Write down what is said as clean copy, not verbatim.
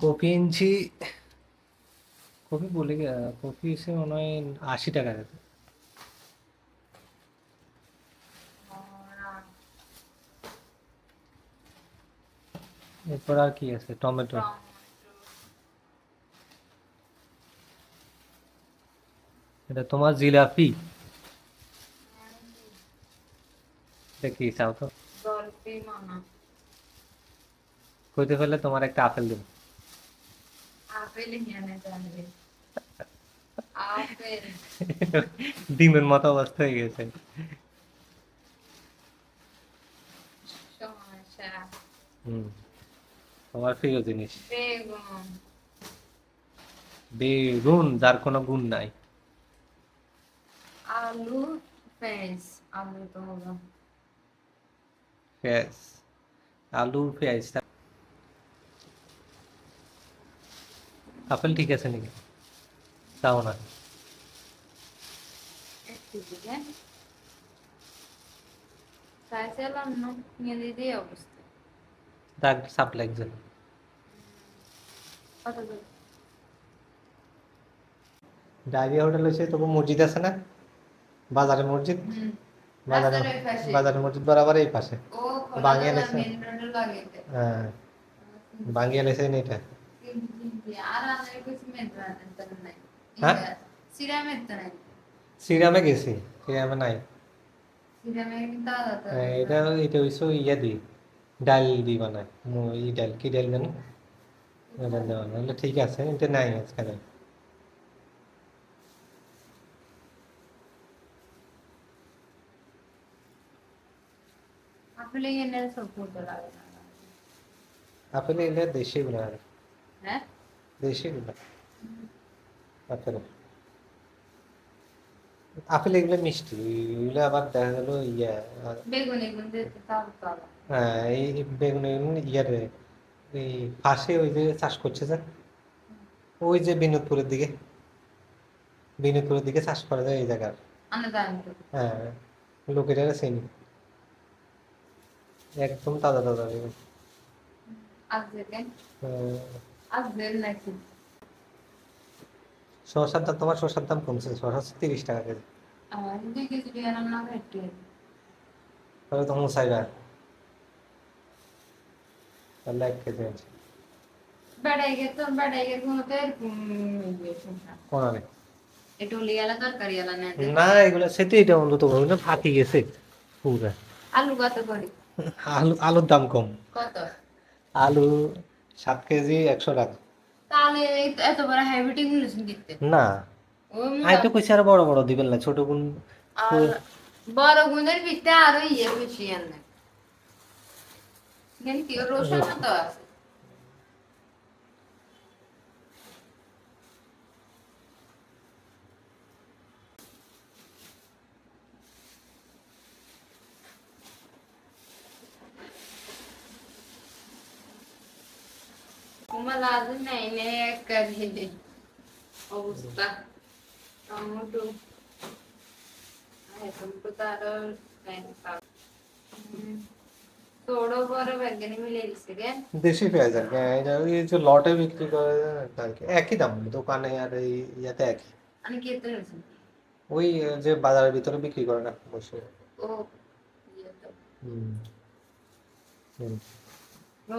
Copy ইঞ্চি, copy বলে copy এসে মনে হয় 80 টাকা যেত। এরপর আর কি আছে? টমেটো। এটা তোমার জিলাপি? এটা কি চাও তো? কইতে ফেললে তোমার একটা আপেল দেবো। ডিমের মতো অবস্থা হয়ে গেছে। হুম, তোমার প্রিয় জিনিস বেগুন, যার কোনো গুণ নাই। আলু, পেঁয়াজ। আলু তো হলো। পেঁয়াজ, আলু পেঁয়াজ। আপেল ঠিক আছে নাকি? তাও না। একটু দিকে চাইছিলাম না নিয়ে দিদি অবস্থা। দাগ সাপ লাগছে। কত দূর? ডায়রিয়া হোটেল হয়েছে, তবু মসজিদ আছে না? বাজারে মসজিদ। বাজারে, রাস্তার ওই পাশে। বাজারে মসজিদ বরাবর এই পাশে। ও খোলাডালা বাঙিয়ে লেছে। মেন রোডে লাগাইতে। হ্যাঁ, বাঙিয়ে লেছে না এটা। কিন্তু আর আমাদের কিছু মেন রোডে নাই। হ্যাঁ, সিরামের তো নাই। শ্রীরামে গেছি, শ্রীরামে নাই। সিরামে কিন্তু আলাদা। এটা এটা হইছে ইয়া দি, ডাল দি বানায়। ই ডাল, কি ডাল জানো? ওটা দেওয়া নাহলে ঠিক আছে, এটা নাই আজকাল। আপনি এনে সব করতে লাগে না। আপেল এলে দেশি গুলা, হ্যাঁ? দেশি গুলা আপেল। আপেল এগুলো মিষ্টি, এগুলো আবার দেখা গেল ইয়া। বেগুনি কিন্তু তাও তাও। হ্যাঁ, এই বেগুন ইয়ারে, এই পাশে ওই যে চাষ করছে যে, ওই যে বিনোদপুরের দিকে চাষ করা যায় এই জায়গার। আনে দাম তো। হ্যাঁ, লোকেরা চিনি, একদম তাজা তাজা বেগুন। আজ দেখেন আহ, আজ দেন নাকি। শসার দাম, তোমার শসার দাম কমছে, শসা 30 টাকা কেজি। আর 2 কেজি দিয়ে রান্না করতে। তাহলে তো মুসাইবা, তাহলে 1 কেজি আছে। বেড়াই গে কোনোতে কোন আনে? একটু লিয়ালা তরকারি আলা না দে। না, এগুলো সেটাই, এটা অন্তত ওগুলো ফাটি গেছে পুরা। আলু কত করে? আলুর দাম কম। কত? আলু 7 কেজি 100 টাকা। তাহলে এত বড় হ্যাবিটি গুলো দিতে। না, ও আমি মোরা। তো কইছি আরো বড় বড় দিবেন না, ছোট কোন? আর বড় গুণের ভিতরে আরো বেশি আনে। এখানে কি রসুন তো আছে। কুমার আজ নাই নে করে অবস্থা টমেটো টমেটো তার થોડો પર વેગની મિલે છે કે দেশি পেঁয়াজ আর কি, এটা ওই যে লটে বিক্রি করে আর কি, একই দাম দোকানে আর এই ইয়াতে একই। અને કેતન છે ওই যে বাজারের ভিতরে বিক্রি করে না বসে। ઓ ये तो হুম, হুম। નો